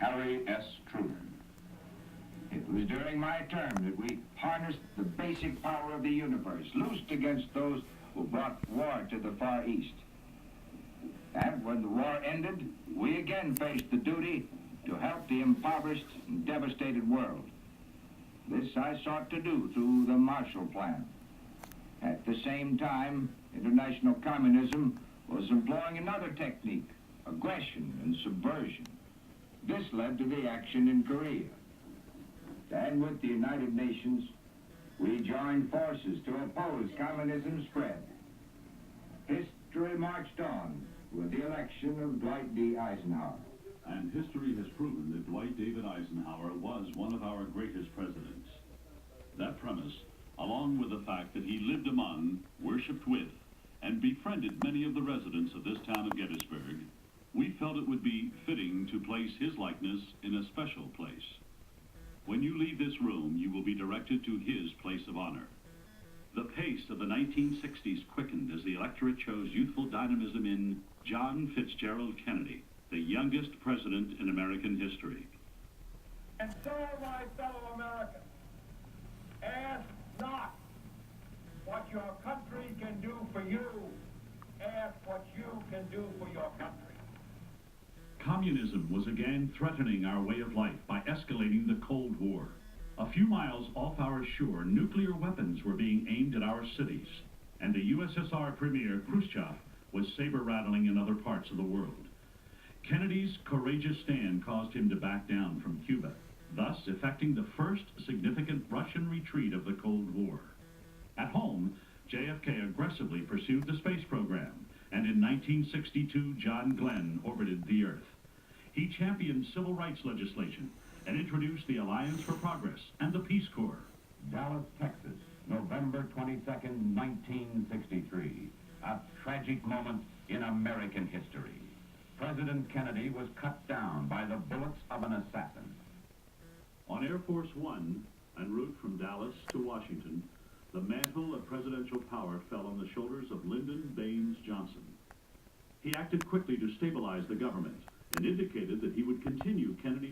Harry S. Truman. It was during my term that we harnessed the basic power of the universe, loosed against those who brought war to the Far East. And when the war ended, we again faced the duty to help the impoverished and devastated world. This I sought to do through the Marshall Plan. At the same time, international communism was employing another technique, aggression and subversion. This led to the action in Korea. And with the United Nations, we joined forces to oppose communism's spread. History marched on with the election of Dwight D. Eisenhower. And history has proven that Dwight David Eisenhower was one of our greatest presidents. That premise, along with the fact that he lived among, worshipped with, and befriended many of the residents of this town of Gettysburg, we felt it would be fitting to place his likeness in a special place. When you leave this room, you will be directed to his place of honor. The pace of the 1960s quickened as the electorate chose youthful dynamism in John Fitzgerald Kennedy, the youngest president in American history. And so, my fellow Americans, ask not what your country can do for you, ask what you can do for your country. Communism was again threatening our way of life by escalating the Cold War. A few miles off our shore, nuclear weapons were being aimed at our cities, and the USSR Premier Khrushchev was saber-rattling in other parts of the world. Kennedy's courageous stand caused him to back down from Cuba, thus effecting the first significant Russian retreat of the Cold War. At home, JFK aggressively pursued the space program, and in 1962, John Glenn orbited the Earth. He championed civil rights legislation and introduced the Alliance for Progress and the Peace Corps. Dallas, Texas, November 22nd, 1963. A tragic moment in American history. President Kennedy was cut down by the bullets of an assassin. On Air Force One, en route from Dallas to Washington, the mantle of presidential power fell on the shoulders of Lyndon Baines Johnson. He acted quickly to stabilize the government and indicated that he would continue Kennedy's